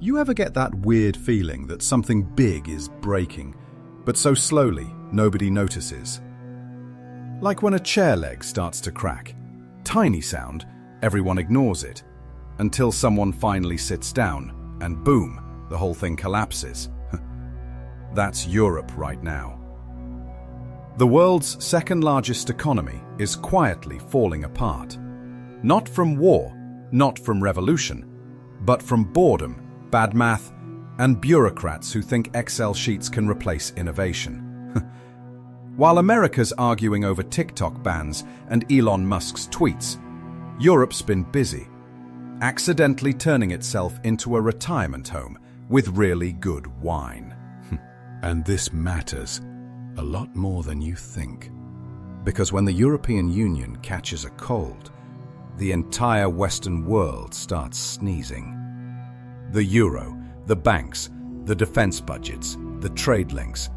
You ever get that weird feeling that something big is breaking, but so slowly nobody notices? Like when a chair leg starts to crack. Tiny sound, everyone ignores it, until someone finally sits down, and boom, the whole thing collapses. That's Europe right now. The world's second largest economy is quietly falling apart. Not from war, not from revolution, but from boredom, bad math, and bureaucrats who think Excel sheets can replace innovation. While America's arguing over TikTok bans and Elon Musk's tweets, Europe's been busy, accidentally turning itself into a retirement home with really good wine. And this matters a lot more than you think. Because when the European Union catches a cold, the entire Western world starts sneezing. The euro, the banks, the defense budgets, the trade links,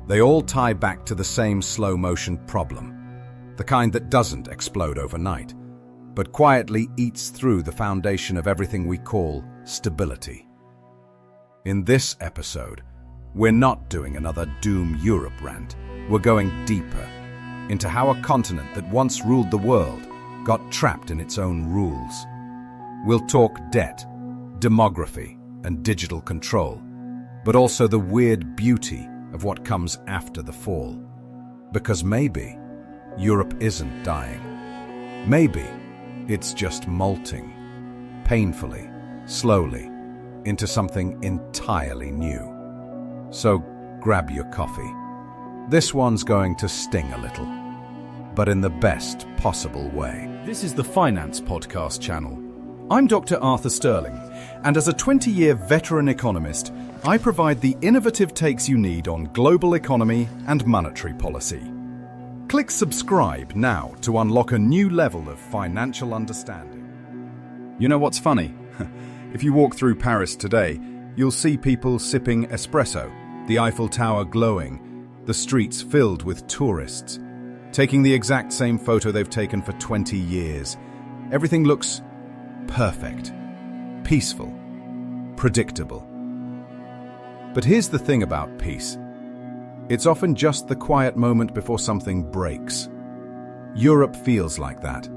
they all tie back to the same slow-motion problem, the kind that doesn't explode overnight, but quietly eats through the foundation of everything we call stability. In this episode, we're not doing another Doom Europe rant. We're going deeper into how a continent that once ruled the world got trapped in its own rules. We'll talk debt, demography, and digital control, but also the weird beauty of what comes after the fall. Because maybe Europe isn't dying. Maybe it's just molting, painfully, slowly, into something entirely new. So grab your coffee. This one's going to sting a little, but in the best possible way. This is the Finance Podcast channel. I'm Dr. Arthur Sterling, and as a 20-year veteran economist, I provide the innovative takes you need on global economy and monetary policy. Click subscribe now to unlock a new level of financial understanding. You know what's funny? If you walk through Paris today, you'll see people sipping espresso, the Eiffel Tower glowing, the streets filled with tourists, taking the exact same photo they've taken for 20 years. Everything looks perfect, peaceful, predictable. But here's the thing about peace. It's often just the quiet moment before something breaks. Europe feels like that.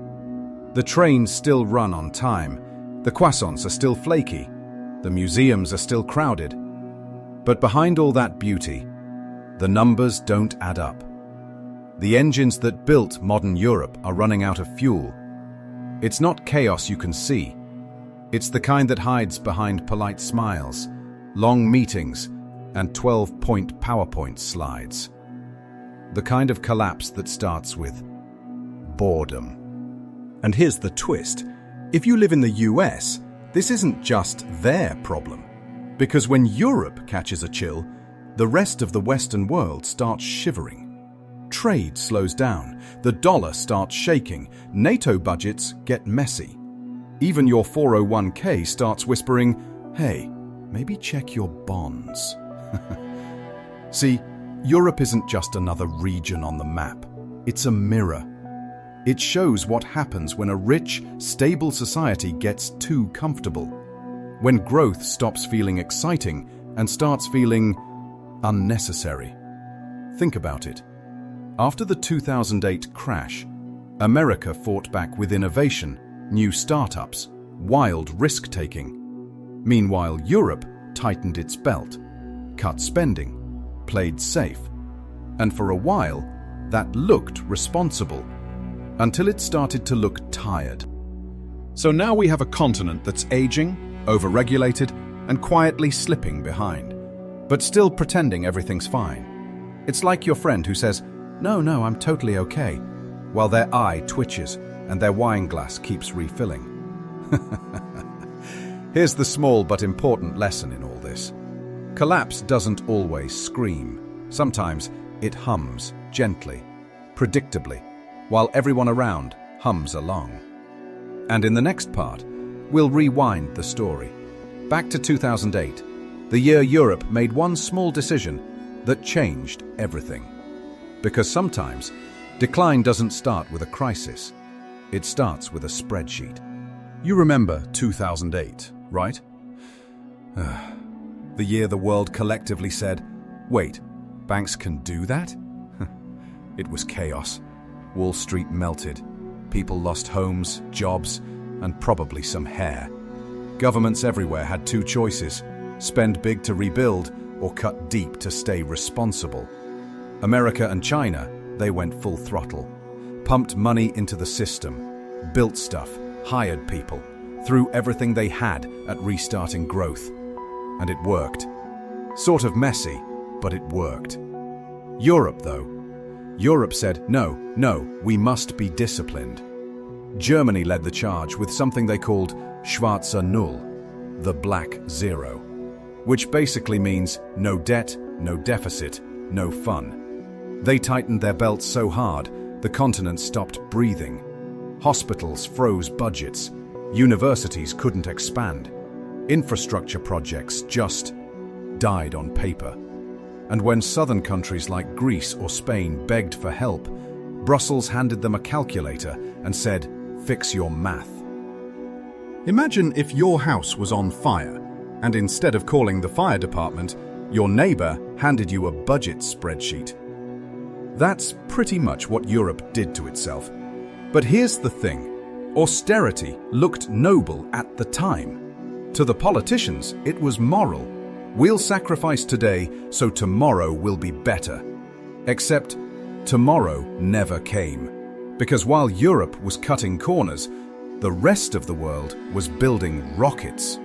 The trains still run on time, the croissants are still flaky, the museums are still crowded. But behind all that beauty, the numbers don't add up. The engines that built modern Europe are running out of fuel. It's not chaos you can see. It's the kind that hides behind polite smiles, long meetings, and 12-point PowerPoint slides. The kind of collapse that starts with boredom. And here's the twist. If you live in the US, this isn't just their problem. Because when Europe catches a chill, the rest of the Western world starts shivering. Trade slows down, the dollar starts shaking, NATO budgets get messy. Even your 401k starts whispering, hey, maybe check your bonds. See, Europe isn't just another region on the map. It's a mirror. It shows what happens when a rich, stable society gets too comfortable. When growth stops feeling exciting and starts feeling unnecessary. Think about it. After the 2008 crash, America fought back with innovation, new startups, wild risk-taking. Meanwhile, Europe tightened its belt, cut spending, played safe. And for a while, that looked responsible, until it started to look tired. So now we have a continent that's aging, overregulated, and quietly slipping behind, but still pretending everything's fine. It's like your friend who says, no, I'm totally okay, while their eye twitches and their wine glass keeps refilling. Here's the small but important lesson in all this. Collapse doesn't always scream. Sometimes it hums gently, predictably, while everyone around hums along. And in the next part, we'll rewind the story. Back to 2008, the year Europe made one small decision that changed everything. Because sometimes, decline doesn't start with a crisis. It starts with a spreadsheet. You remember 2008, right? The year the world collectively said, wait, banks can do that? It was chaos. Wall Street melted. People lost homes, jobs, and probably some hair. Governments everywhere had two choices: spend big to rebuild or cut deep to stay responsible. America and China, they went full throttle. Pumped money into the system, built stuff, hired people, threw everything they had at restarting growth. And it worked. Sort of messy, but it worked. Europe, though. Europe said, no, we must be disciplined. Germany led the charge with something they called Schwarzer Null, the black zero, which basically means no debt, no deficit, no fun. They tightened their belts so hard, the continent stopped breathing. Hospitals froze budgets. Universities couldn't expand. Infrastructure projects just died on paper. And when southern countries like Greece or Spain begged for help, Brussels handed them a calculator and said, fix your math. Imagine if your house was on fire, and instead of calling the fire department, your neighbor handed you a budget spreadsheet. That's pretty much what Europe did to itself. But here's the thing. Austerity looked noble at the time. To the politicians, it was moral. We'll sacrifice today so tomorrow will be better. Except tomorrow never came. Because while Europe was cutting corners, the rest of the world was building rockets.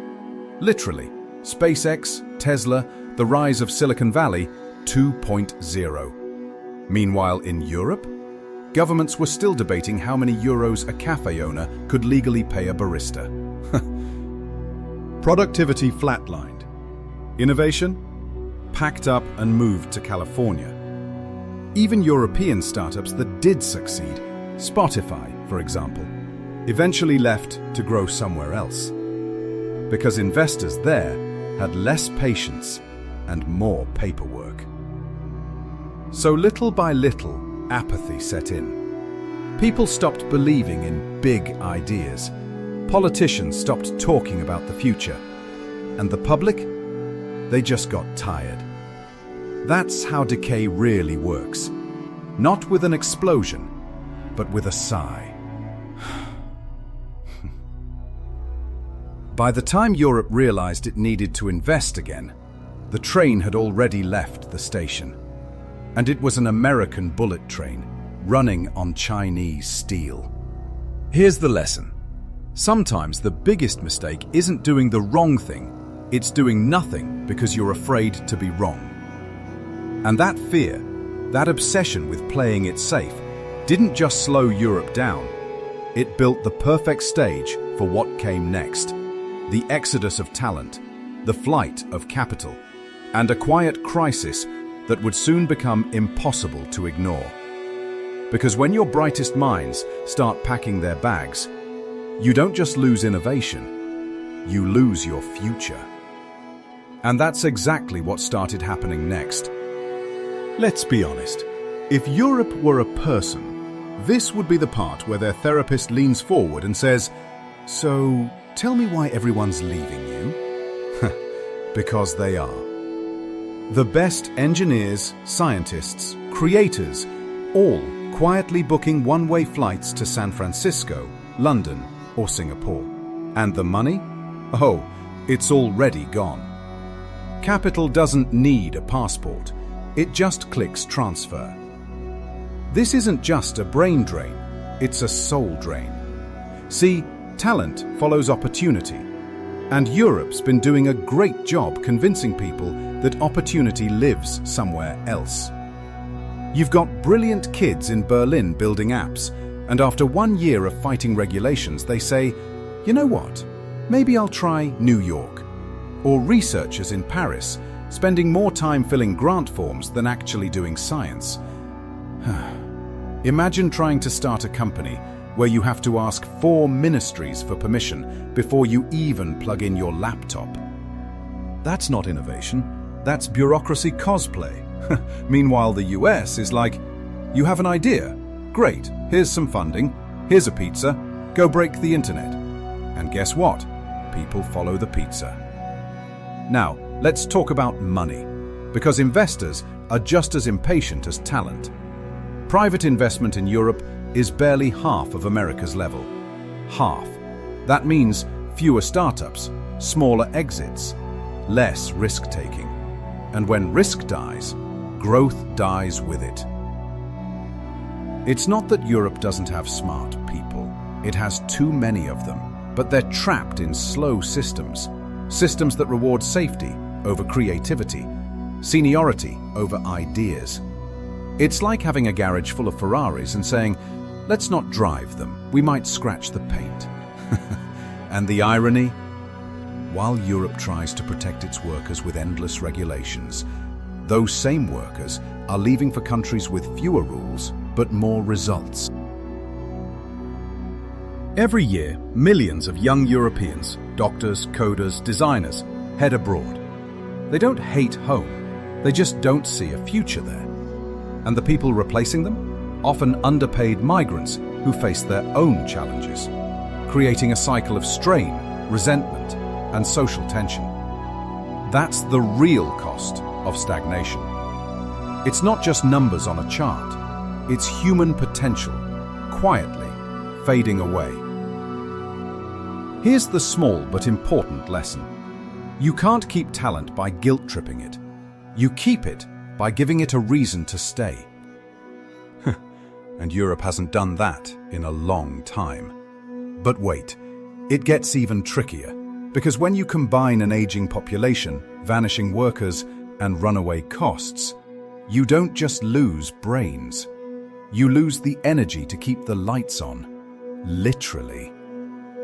Literally, SpaceX, Tesla, the rise of Silicon Valley 2.0. Meanwhile, in Europe, governments were still debating how many euros a cafe owner could legally pay a barista. Productivity flatlined. Innovation packed up and moved to California. Even European startups that did succeed, Spotify, for example, eventually left to grow somewhere else. Because investors there had less patience and more paperwork. So little by little, apathy set in. People stopped believing in big ideas. Politicians stopped talking about the future. And the public? They just got tired. That's how decay really works. Not with an explosion, but with a sigh. By the time Europe realized it needed to invest again, the train had already left the station. And it was an American bullet train, running on Chinese steel. Here's the lesson. Sometimes the biggest mistake isn't doing the wrong thing, it's doing nothing because you're afraid to be wrong. And that fear, that obsession with playing it safe, didn't just slow Europe down. It built the perfect stage for what came next. The exodus of talent, the flight of capital, and a quiet crisis that would soon become impossible to ignore. Because when your brightest minds start packing their bags, you don't just lose innovation, you lose your future. And that's exactly what started happening next. Let's be honest, if Europe were a person, this would be the part where their therapist leans forward and says, "So, tell me why everyone's leaving you?" Because they are. The best engineers, scientists, creators, all quietly booking one-way flights to San Francisco, London, or Singapore. And the money? Oh, it's already gone. Capital doesn't need a passport. It just clicks transfer. This isn't just a brain drain, it's a soul drain. See, talent follows opportunity. And Europe's been doing a great job convincing people that opportunity lives somewhere else. You've got brilliant kids in Berlin building apps, and after 1 year of fighting regulations, they say, you know what, maybe I'll try New York. Or researchers in Paris, spending more time filling grant forms than actually doing science. Imagine trying to start a company where you have to ask 4 ministries for permission before you even plug in your laptop. That's not innovation, that's bureaucracy cosplay. Meanwhile, the US is like, you have an idea? Great, here's some funding, here's a pizza, go break the internet. And guess what? People follow the pizza. Now, let's talk about money, because investors are just as impatient as talent. Private investment in Europe is barely half of America's level. Half. That means fewer startups, smaller exits, less risk-taking. And when risk dies, growth dies with it. It's not that Europe doesn't have smart people. It has too many of them, but they're trapped in slow systems. Systems that reward safety over creativity, seniority over ideas. It's like having a garage full of Ferraris and saying, let's not drive them, we might scratch the paint. And the irony? While Europe tries to protect its workers with endless regulations, those same workers are leaving for countries with fewer rules, but more results. Every year, millions of young Europeans, doctors, coders, designers, head abroad. They don't hate home, they just don't see a future there. And the people replacing them? Often underpaid migrants who face their own challenges, creating a cycle of strain, resentment, and social tension. That's the real cost of stagnation. It's not just numbers on a chart, it's human potential, quietly fading away. Here's the small but important lesson. You can't keep talent by guilt-tripping it. You keep it by giving it a reason to stay. And Europe hasn't done that in a long time. But wait, it gets even trickier, because when you combine an aging population, vanishing workers, and runaway costs, you don't just lose brains. You lose the energy to keep the lights on, literally.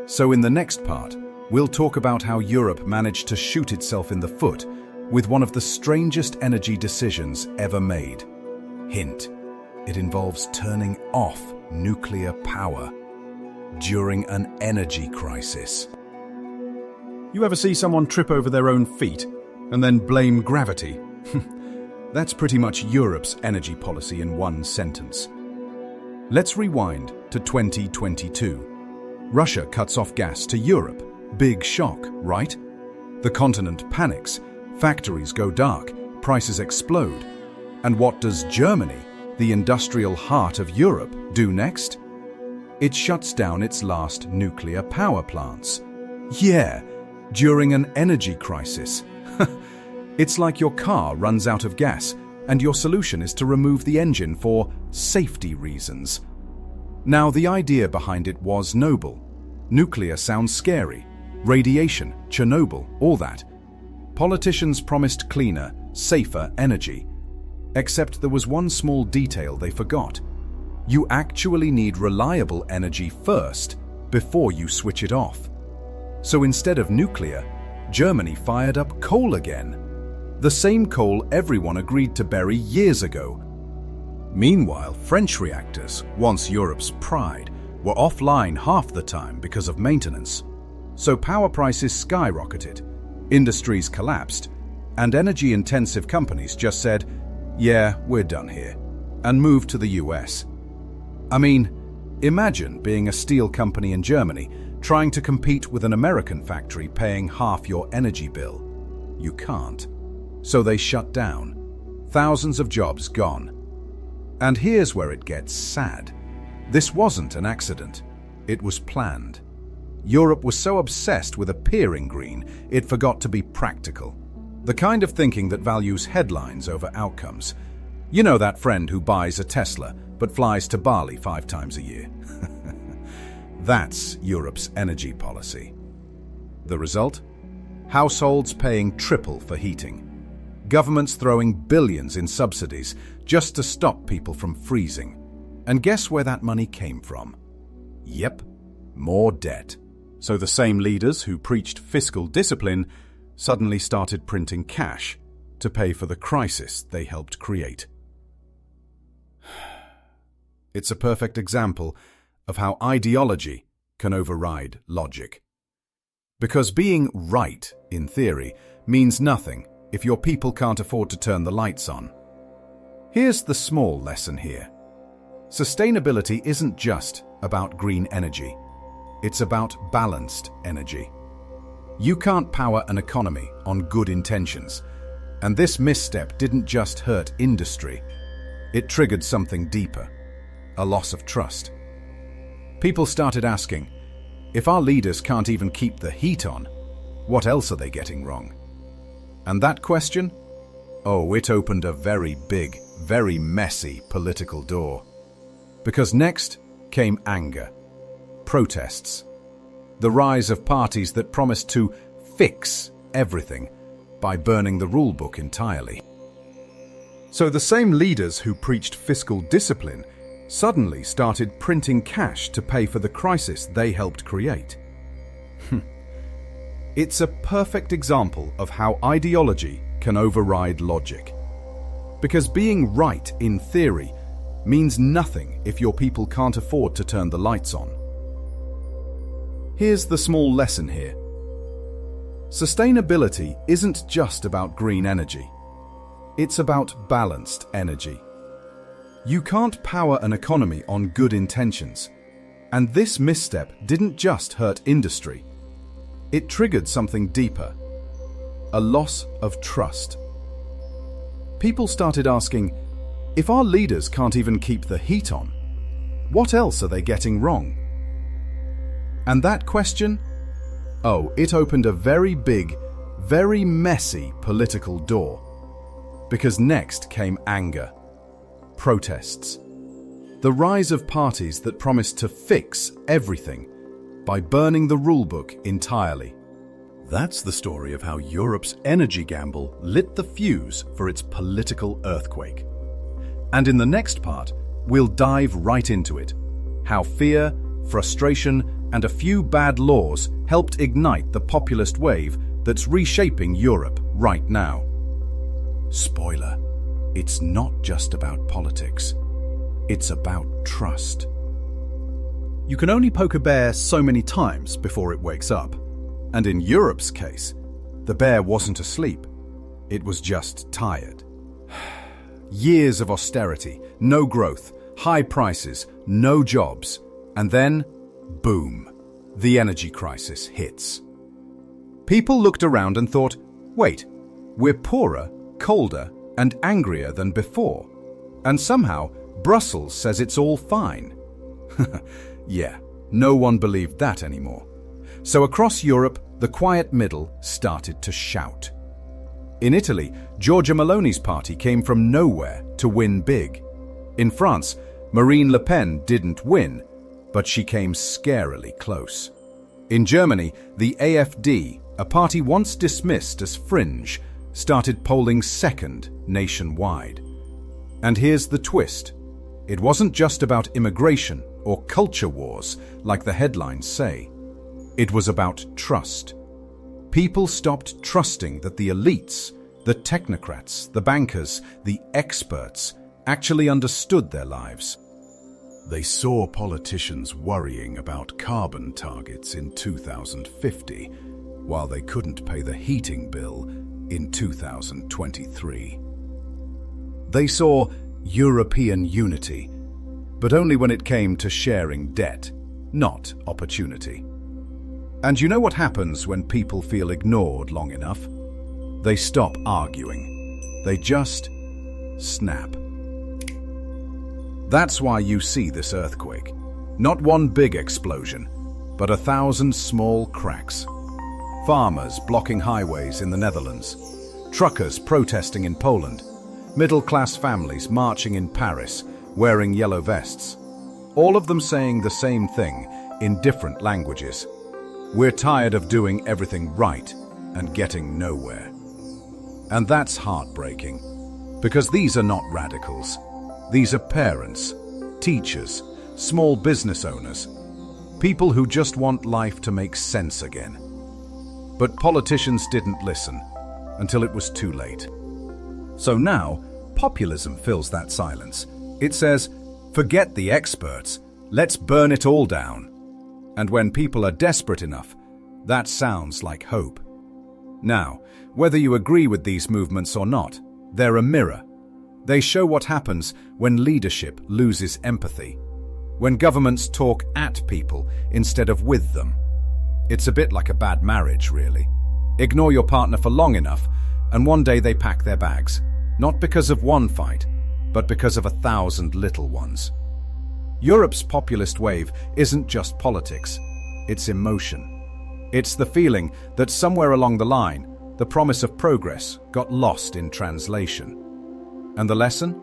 So in the next part, we'll talk about how Europe managed to shoot itself in the foot with one of the strangest energy decisions ever made. Hint, it involves turning off nuclear power during an energy crisis. You ever see someone trip over their own feet and then blame gravity? That's pretty much Europe's energy policy in one sentence. Let's rewind to 2022. Russia cuts off gas to Europe. Big shock, right? The continent panics, factories go dark, prices explode. And what does Germany, the industrial heart of Europe, do next? It shuts down its last nuclear power plants. Yeah, during an energy crisis. It's like your car runs out of gas, and your solution is to remove the engine for safety reasons. Now, the idea behind it was noble. Nuclear sounds scary. Radiation, Chernobyl, all that. Politicians promised cleaner, safer energy. Except there was one small detail they forgot. You actually need reliable energy first, before you switch it off. So instead of nuclear, Germany fired up coal again. The same coal everyone agreed to bury years ago. Meanwhile, French reactors, once Europe's pride, were offline half the time because of maintenance. So power prices skyrocketed, industries collapsed, and energy-intensive companies just said, yeah, we're done here, and moved to the US. I mean, imagine being a steel company in Germany trying to compete with an American factory paying half your energy bill. You can't. So they shut down. Thousands of jobs gone. And here's where it gets sad. This wasn't an accident. It was planned. Europe was so obsessed with appearing green, it forgot to be practical. The kind of thinking that values headlines over outcomes. You know that friend who buys a Tesla but flies to Bali 5 times a year. That's Europe's energy policy. The result? Households paying triple for heating. Governments throwing billions in subsidies just to stop people from freezing. And guess where that money came from? Yep, more debt. So the same leaders who preached fiscal discipline suddenly started printing cash to pay for the crisis they helped create. It's a perfect example of how ideology can override logic. Because being right, in theory, means nothing if your people can't afford to turn the lights on. Here's the small lesson here. Sustainability isn't just about green energy. It's about balanced energy. You can't power an economy on good intentions. And this misstep didn't just hurt industry. It triggered something deeper, a loss of trust. People started asking, if our leaders can't even keep the heat on, what else are they getting wrong? And that question? Oh, it opened a very big, very messy political door. Because next came anger, protests, the rise of parties that promised to fix everything by burning the rulebook entirely. So the same leaders who preached fiscal discipline suddenly started printing cash to pay for the crisis they helped create. It's a perfect example of how ideology can override logic. Because being right in theory means nothing if your people can't afford to turn the lights on. Here's the small lesson here. Sustainability isn't just about green energy. It's about balanced energy. You can't power an economy on good intentions. And this misstep didn't just hurt industry. It triggered something deeper, a loss of trust. People started asking, if our leaders can't even keep the heat on, what else are they getting wrong? And that question? Oh, it opened a very big, very messy political door. Because next came anger, protests, the rise of parties that promised to fix everything by burning the rulebook entirely. That's the story of how Europe's energy gamble lit the fuse for its political earthquake. And in the next part, we'll dive right into it. How fear, frustration, and a few bad laws helped ignite the populist wave that's reshaping Europe right now. Spoiler, it's not just about politics. It's about trust. You can only poke a bear so many times before it wakes up. And in Europe's case, the bear wasn't asleep. It was just tired. Years of austerity, no growth, high prices, no jobs, and then, boom, the energy crisis hits. People looked around and thought, wait, we're poorer, colder, and angrier than before. And somehow, Brussels says it's all fine. Yeah, no one believed that anymore. So across Europe, the quiet middle started to shout. In Italy, Giorgia Meloni's party came from nowhere to win big. In France, Marine Le Pen didn't win, but she came scarily close. In Germany, the AfD, a party once dismissed as fringe, started polling second nationwide. And here's the twist. It wasn't just about immigration or culture wars, like the headlines say. It was about trust. People stopped trusting that the elites, the technocrats, the bankers, the experts actually understood their lives. They saw politicians worrying about carbon targets in 2050, while they couldn't pay the heating bill in 2023. They saw European unity, but only when it came to sharing debt, not opportunity. And you know what happens when people feel ignored long enough? They stop arguing. They just snap. That's why you see this earthquake. Not one big explosion, but 1,000 small cracks. Farmers blocking highways in the Netherlands. Truckers protesting in Poland. Middle-class families marching in Paris, wearing yellow vests. All of them saying the same thing in different languages. We're tired of doing everything right and getting nowhere. And that's heartbreaking, because these are not radicals. These are parents, teachers, small business owners, people who just want life to make sense again. But politicians didn't listen until it was too late. So now, populism fills that silence. It says, forget the experts, let's burn it all down. And when people are desperate enough, that sounds like hope. Now, whether you agree with these movements or not, they're a mirror. They show what happens when leadership loses empathy, when governments talk at people instead of with them. It's a bit like a bad marriage, really. Ignore your partner for long enough, and one day they pack their bags. Not because of one fight, but because of 1,000 little ones. Europe's populist wave isn't just politics, it's emotion. It's the feeling that somewhere along the line, the promise of progress got lost in translation. And the lesson?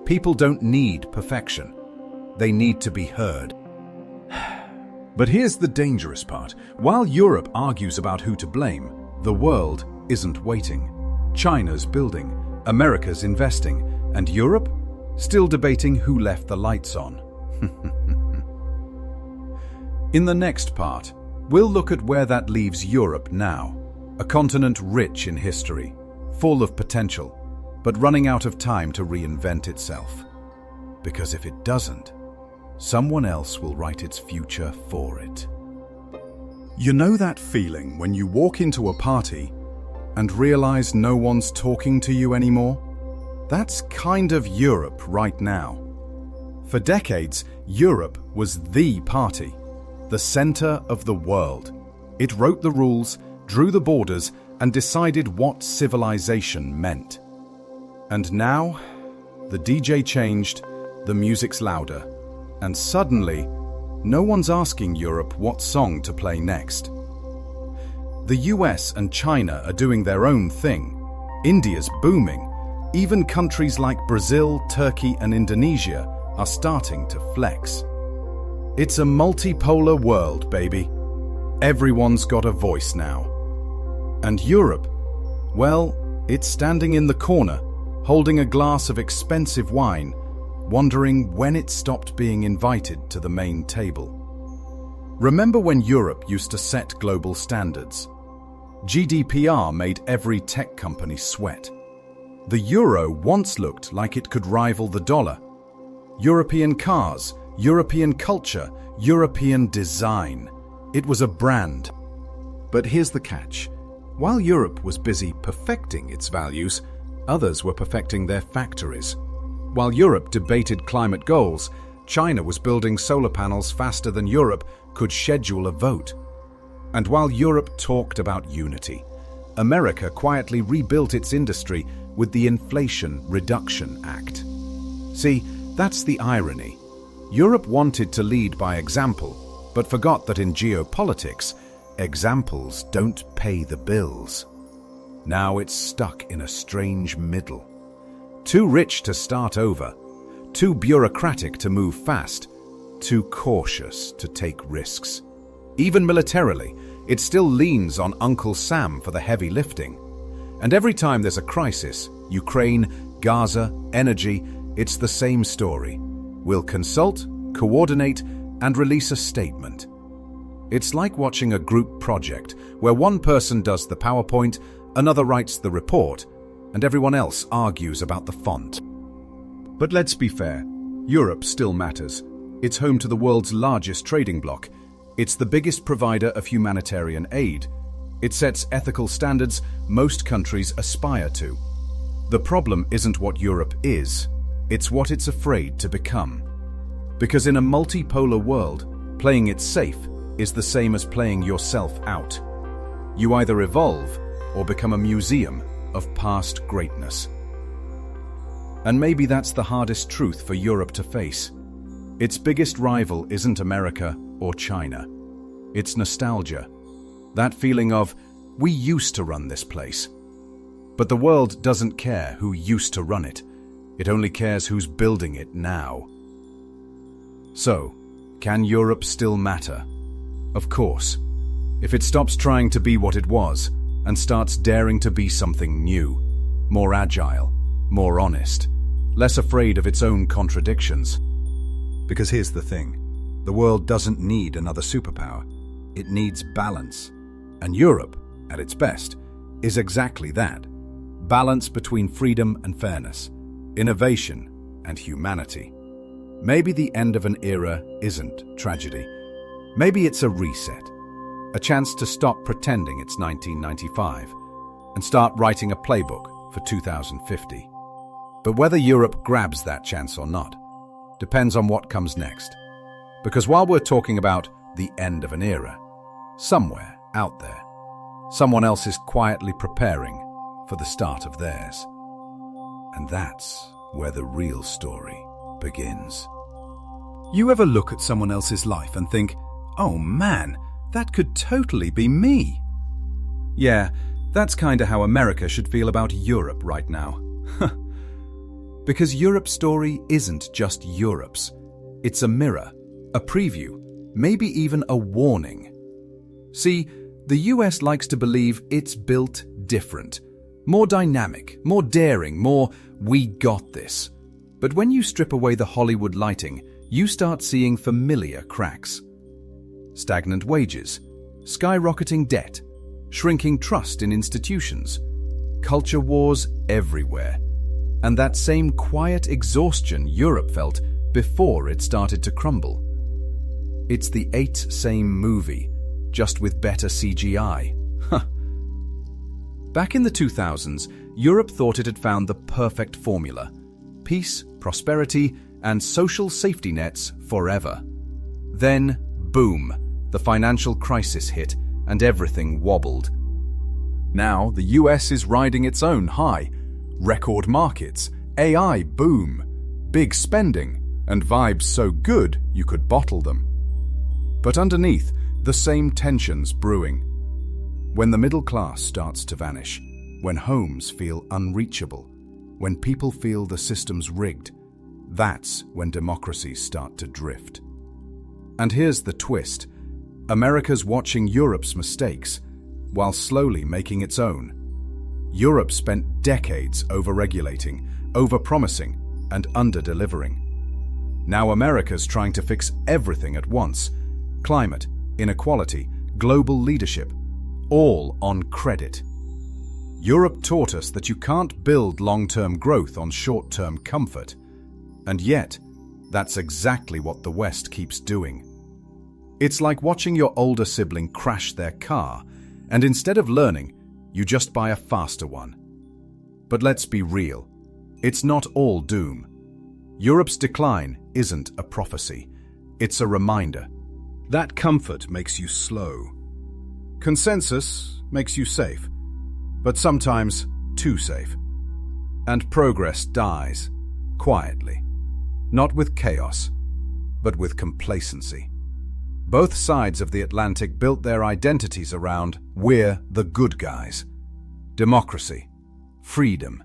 People don't need perfection. They need to be heard. But here's the dangerous part. While Europe argues about who to blame, the world isn't waiting. China's building, America's investing, and Europe still debating who left the lights on. In the next part, we'll look at where that leaves Europe now, a continent rich in history, full of potential, but running out of time to reinvent itself. Because if it doesn't, someone else will write its future for it. You know that feeling when you walk into a party and realize no one's talking to you anymore? That's kind of Europe right now. For decades, Europe was the party, the center of the world. It wrote the rules, drew the borders, and decided what civilization meant. And now, the DJ changed, the music's louder, and suddenly, no one's asking Europe what song to play next. The US and China are doing their own thing. India's booming. Even countries like Brazil, Turkey, and Indonesia are starting to flex. It's a multipolar world, baby. Everyone's got a voice now. And Europe, well, it's standing in the corner, holding a glass of expensive wine, wondering when it stopped being invited to the main table. Remember when Europe used to set global standards? GDPR made every tech company sweat. The euro once looked like it could rival the dollar. European cars, European culture, European design. It was a brand. But here's the catch. While Europe was busy perfecting its values, others were perfecting their factories. While Europe debated climate goals, China was building solar panels faster than Europe could schedule a vote. And while Europe talked about unity, America quietly rebuilt its industry with the Inflation Reduction Act. See, that's the irony. Europe wanted to lead by example, but forgot that in geopolitics, examples don't pay the bills. Now it's stuck in a strange middle. Too rich to start over, too bureaucratic to move fast, too cautious to take risks. Even militarily, it still leans on Uncle Sam for the heavy lifting. And every time there's a crisis, Ukraine, Gaza, energy, it's the same story. We'll consult, coordinate, and release a statement. It's like watching a group project where one person does the PowerPoint, another writes the report, and everyone else argues about the font. But let's be fair, Europe still matters. It's home to the world's largest trading bloc. It's the biggest provider of humanitarian aid. It sets ethical standards most countries aspire to. The problem isn't what Europe is, it's what it's afraid to become. Because in a multipolar world, playing it safe is the same as playing yourself out. You either evolve or become a museum of past greatness. And maybe that's the hardest truth for Europe to face. Its biggest rival isn't America or China. It's nostalgia. That feeling of, we used to run this place. But the world doesn't care who used to run it. It only cares who's building it now. So, can Europe still matter? Of course. If it stops trying to be what it was and starts daring to be something new, more agile, more honest, less afraid of its own contradictions. Because here's the thing, the world doesn't need another superpower. It needs balance. And Europe, at its best, is exactly that. Balance between freedom and fairness, innovation and humanity. Maybe the end of an era isn't tragedy. Maybe it's a reset, a chance to stop pretending it's 1995 and start writing a playbook for 2050. But whether Europe grabs that chance or not depends on what comes next. Because while we're talking about the end of an era, somewhere out there. Someone else is quietly preparing for the start of theirs. And that's where the real story begins. You ever look at someone else's life and think, oh man, that could totally be me? Yeah, that's kinda how America should feel about Europe right now. Because Europe's story isn't just Europe's. It's a mirror, a preview, maybe even a warning. See, the US likes to believe it's built different, more dynamic, more daring, more "we got this." But when you strip away the Hollywood lighting, you start seeing familiar cracks. Stagnant wages, skyrocketing debt, shrinking trust in institutions, culture wars everywhere, and that same quiet exhaustion Europe felt before it started to crumble. It's the same movie, just with better CGI. Back in the 2000s, Europe thought it had found the perfect formula: peace, prosperity, and social safety nets forever. Then, boom, the financial crisis hit and everything wobbled. Now, the US is riding its own high. Record markets, AI boom, big spending, and vibes so good you could bottle them. But underneath, the same tensions brewing. When the middle class starts to vanish, when homes feel unreachable, when people feel the system's rigged, that's when democracies start to drift. And here's the twist. America's watching Europe's mistakes, while slowly making its own. Europe spent decades over-regulating, over-promising, and under-delivering. Now America's trying to fix everything at once: climate, inequality, global leadership, all on credit. Europe taught us that you can't build long-term growth on short-term comfort. And yet, that's exactly what the West keeps doing. It's like watching your older sibling crash their car, and instead of learning, you just buy a faster one. But let's be real, it's not all doom. Europe's decline isn't a prophecy, it's a reminder. That comfort makes you slow. Consensus makes you safe, but sometimes too safe. And progress dies, quietly. Not with chaos, but with complacency. Both sides of the Atlantic built their identities around "we're the good guys." Democracy, freedom,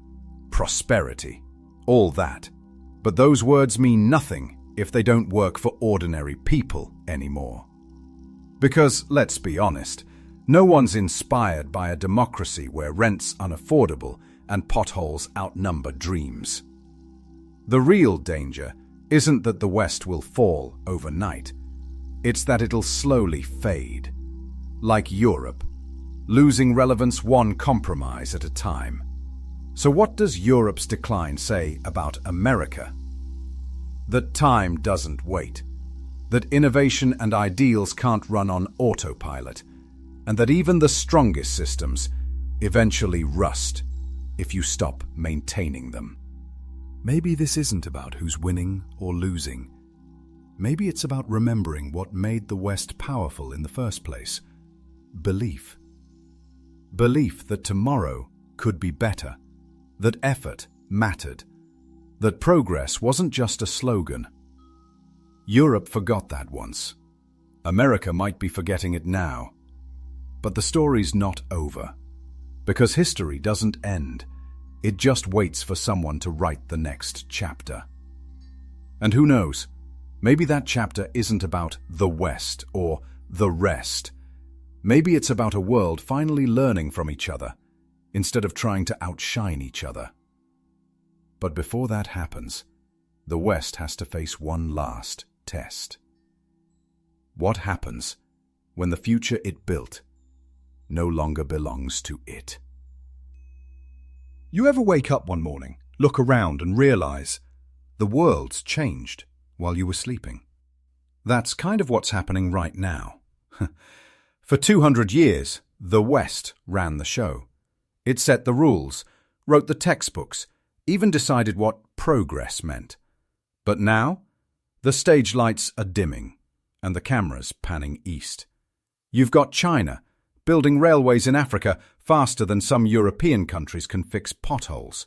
prosperity, all that. But those words mean nothing if they don't work for ordinary people anymore. Because, let's be honest, no one's inspired by a democracy where rent's unaffordable and potholes outnumber dreams. The real danger isn't that the West will fall overnight. It's that it'll slowly fade. Like Europe, losing relevance one compromise at a time. So what does Europe's decline say about America? That time doesn't wait. That innovation and ideals can't run on autopilot. And that even the strongest systems eventually rust if you stop maintaining them. Maybe this isn't about who's winning or losing. Maybe it's about remembering what made the West powerful in the first place. Belief. Belief that tomorrow could be better, that effort mattered, that progress wasn't just a slogan. Europe forgot that once. America might be forgetting it now. But the story's not over, because history doesn't end. It just waits for someone to write the next chapter. And who knows, maybe that chapter isn't about the West or the rest. Maybe it's about a world finally learning from each other, instead of trying to outshine each other. But before that happens, the West has to face one last test. What happens when the future it built no longer belongs to it? You ever wake up one morning, look around and realize the world's changed while you were sleeping? That's kind of what's happening right now. For 200 years, the West ran the show. It set the rules, wrote the textbooks, even decided what progress meant. But now, the stage lights are dimming and the camera's panning east. You've got China, building railways in Africa faster than some European countries can fix potholes.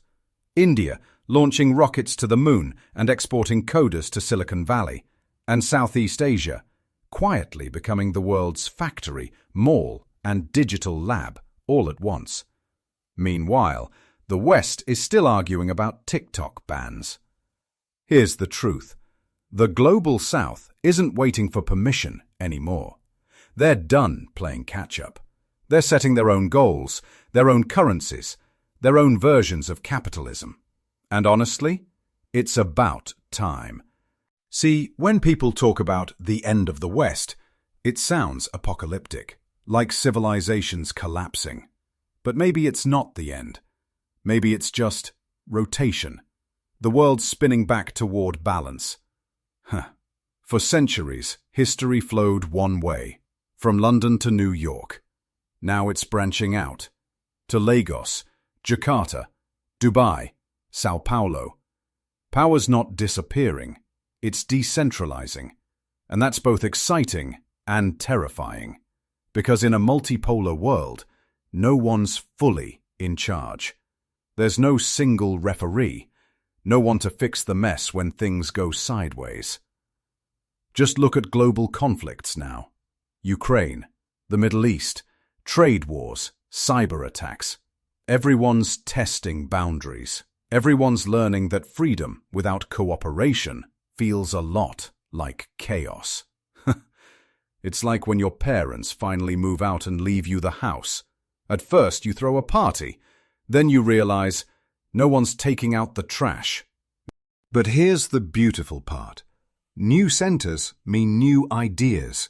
India, launching rockets to the moon and exporting coders to Silicon Valley. And Southeast Asia, quietly becoming the world's factory, mall, and digital lab all at once. Meanwhile, the West is still arguing about TikTok bans. Here's the truth. The global South isn't waiting for permission anymore. They're done playing catch-up. They're setting their own goals, their own currencies, their own versions of capitalism. And honestly, it's about time. See, when people talk about the end of the West, it sounds apocalyptic, like civilization's collapsing. But maybe it's not the end. Maybe it's just rotation. The world spinning back toward balance. For centuries, history flowed one way, from London to New York. Now it's branching out to Lagos, Jakarta, Dubai, Sao Paulo. Power's not disappearing, it's decentralizing. And that's both exciting and terrifying. Because in a multipolar world, no one's fully in charge. There's no single referee, no one to fix the mess when things go sideways. Just look at global conflicts now. Ukraine, the Middle East, trade wars, cyber attacks. Everyone's testing boundaries. Everyone's learning that freedom without cooperation feels a lot like chaos. It's like when your parents finally move out and leave you the house. At first you throw a party, then you realize no one's taking out the trash. But here's the beautiful part. New centers mean new ideas.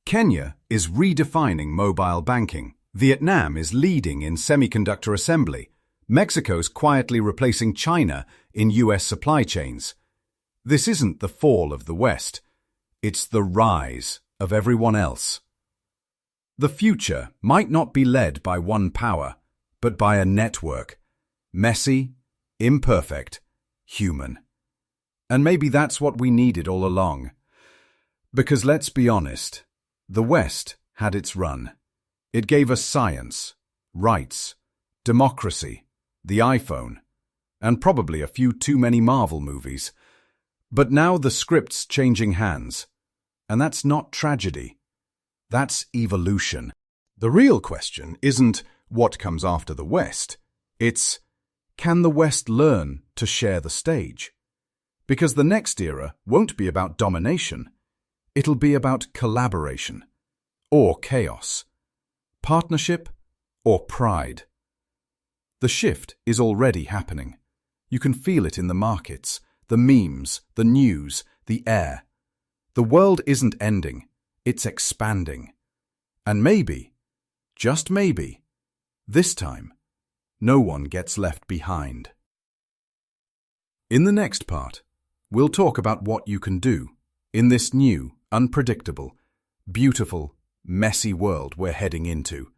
Kenya is redefining mobile banking. Vietnam is leading in semiconductor assembly. Mexico's quietly replacing China in US supply chains. This isn't the fall of the West. It's the rise of everyone else. The future might not be led by one power, but by a network. Messy, imperfect, human. And maybe that's what we needed all along. Because let's be honest, the West had its run. It gave us science, rights, democracy, the iPhone, and probably a few too many Marvel movies. But now the script's changing hands. And that's not tragedy. That's evolution. The real question isn't what comes after the West. It's, can the West learn to share the stage? Because the next era won't be about domination. It'll be about collaboration. Or chaos. Partnership or pride. The shift is already happening. You can feel it in the markets, the memes, the news, the air. The world isn't ending, it's expanding. And maybe, just maybe, this time, no one gets left behind. In the next part, we'll talk about what you can do in this new, unpredictable, beautiful, messy world we're heading into.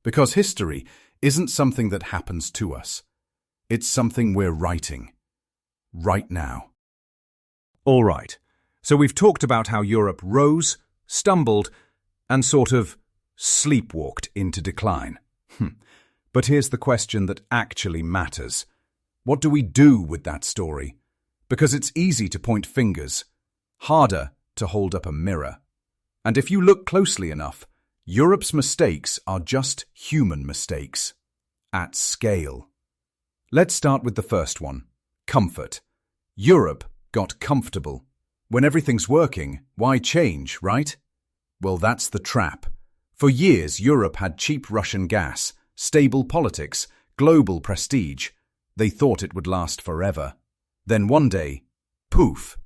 Because history isn't something that happens to us. It's something we're writing. Right now. All right. So we've talked about how Europe rose, stumbled, and sort of sleepwalked into decline. But here's the question that actually matters. What do we do with that story? Because it's easy to point fingers, harder to hold up a mirror. And if you look closely enough, Europe's mistakes are just human mistakes. At scale. Let's start with the first one. Comfort. Europe got comfortable. When everything's working, why change, right? Well, that's the trap. For years, Europe had cheap Russian gas, stable politics, global prestige. They thought it would last forever. Then one day, poof,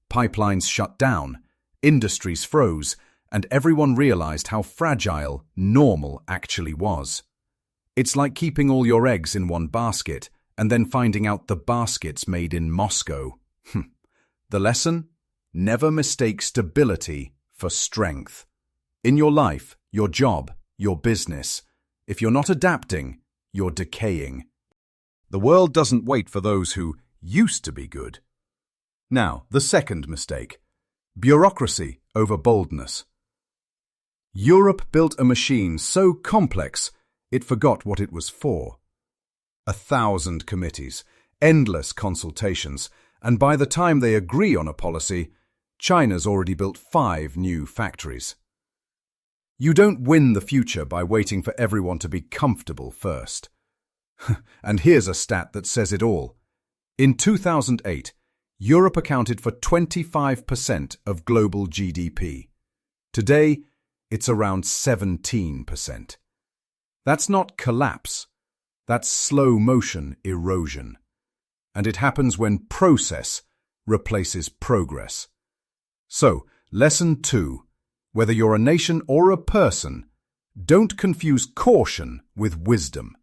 pipelines shut down, industries froze, and everyone realized how fragile normal actually was. It's like keeping all your eggs in one basket and then finding out the basket's made in Moscow. The lesson? Never mistake stability for strength. In your life, your job, your business, if you're not adapting, you're decaying. The world doesn't wait for those who used to be good. Now, the second mistake. Bureaucracy over boldness. Europe built a machine so complex it forgot what it was for. 1,000 committees, endless consultations, and by the time they agree on a policy, China's already built 5 new factories. You don't win the future by waiting for everyone to be comfortable first. And here's a stat that says it all. In 2008, Europe accounted for 25% of global GDP. Today, it's around 17%. That's not collapse. That's slow-motion erosion. And it happens when process replaces progress. So, lesson 2. Whether you're a nation or a person, don't confuse caution with wisdom.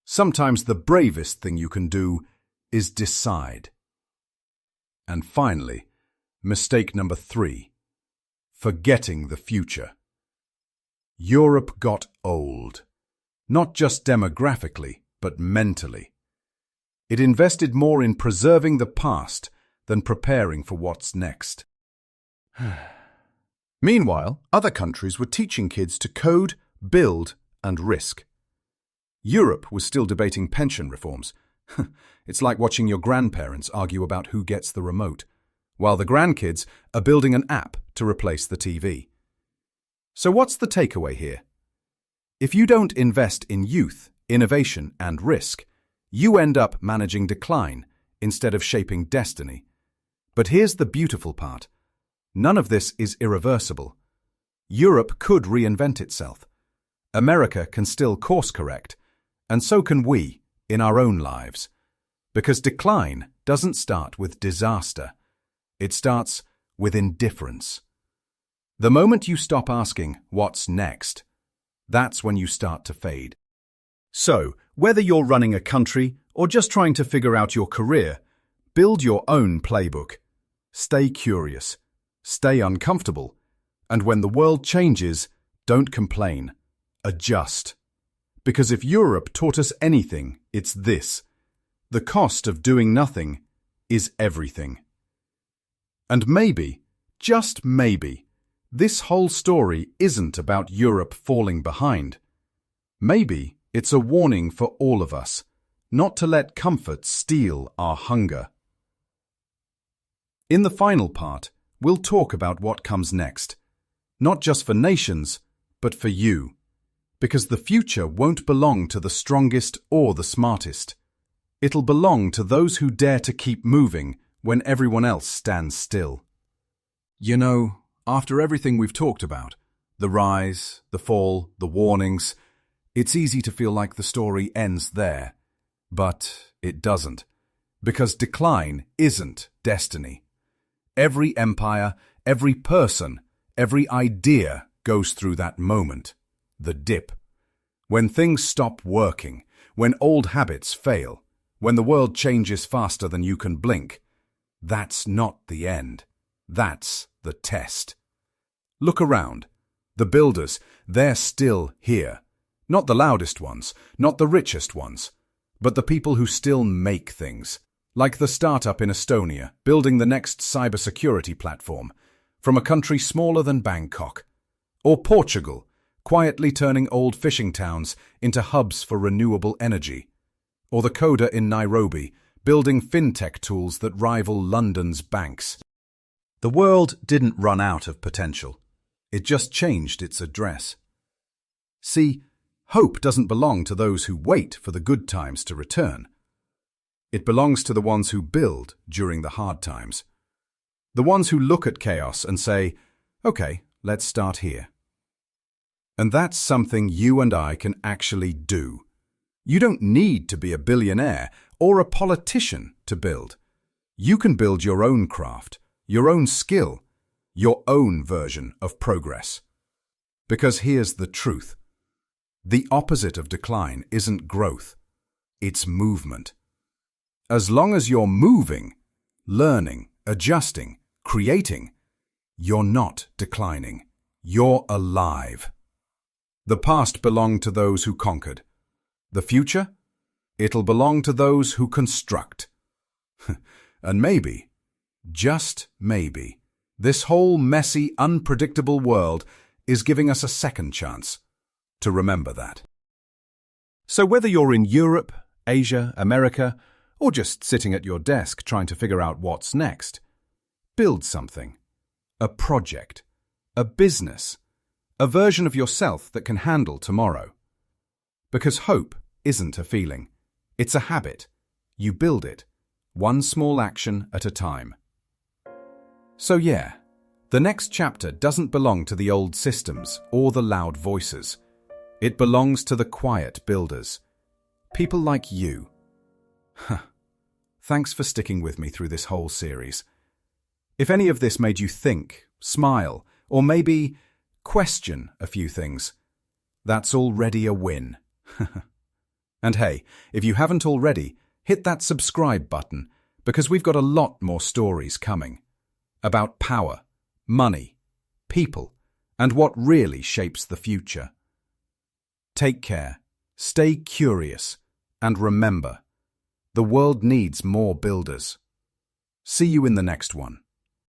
Sometimes the bravest thing you can do is decide. And finally, mistake number 3. Forgetting the future. Europe got old. Not just demographically, but mentally. It invested more in preserving the past than preparing for what's next. Meanwhile, other countries were teaching kids to code, build, and risk. Europe was still debating pension reforms. It's like watching your grandparents argue about who gets the remote, while the grandkids are building an app to replace the TV. So what's the takeaway here? If you don't invest in youth, innovation, and risk, you end up managing decline instead of shaping destiny. But here's the beautiful part. None of this is irreversible. Europe could reinvent itself. America can still course correct, and so can we in our own lives. Because decline doesn't start with disaster. It starts with indifference. The moment you stop asking, what's next? That's when you start to fade. So, whether you're running a country or just trying to figure out your career, build your own playbook. Stay curious. Stay uncomfortable. And when the world changes, don't complain. Adjust. Because if Europe taught us anything, it's this. The cost of doing nothing is everything. And maybe, just maybe, this whole story isn't about Europe falling behind. Maybe it's a warning for all of us, not to let comfort steal our hunger. In the final part, we'll talk about what comes next, not just for nations, but for you. Because the future won't belong to the strongest or the smartest. It'll belong to those who dare to keep moving when everyone else stands still. You know, after everything we've talked about, the rise, the fall, the warnings, it's easy to feel like the story ends there. But it doesn't. Because decline isn't destiny. Every empire, every person, every idea goes through that moment. The dip. When things stop working, when old habits fail, when the world changes faster than you can blink, that's not the end. That's the test. Look around. The builders, they're still here. Not the loudest ones, not the richest ones, but the people who still make things. Like the startup in Estonia, building the next cybersecurity platform, from a country smaller than Bangkok. Or Portugal, quietly turning old fishing towns into hubs for renewable energy. Or the coder in Nairobi, building fintech tools that rival London's banks. The world didn't run out of potential. It just changed its address. See, hope doesn't belong to those who wait for the good times to return. It belongs to the ones who build during the hard times. The ones who look at chaos and say, okay, let's start here. And that's something you and I can actually do. You don't need to be a billionaire or a politician to build. You can build your own craft, your own skill, your own version of progress. Because here's the truth. The opposite of decline isn't growth. It's movement. As long as you're moving, learning, adjusting, creating, you're not declining. You're alive. The past belonged to those who conquered. The future? It'll belong to those who construct. And maybe, just maybe, this whole messy, unpredictable world is giving us a second chance to remember that. So whether you're in Europe, Asia, America, or just sitting at your desk trying to figure out what's next, build something. A project. A business. A version of yourself that can handle tomorrow. Because hope isn't a feeling. It's a habit. You build it, one small action at a time. So yeah, the next chapter doesn't belong to the old systems or the loud voices. It belongs to the quiet builders. People like you. Thanks for sticking with me through this whole series. If any of this made you think, smile, or maybe question a few things, that's already a win. And hey, if you haven't already, hit that subscribe button because we've got a lot more stories coming about power, money, people, and what really shapes the future. Take care, stay curious, and remember, the world needs more builders. See you in the next one.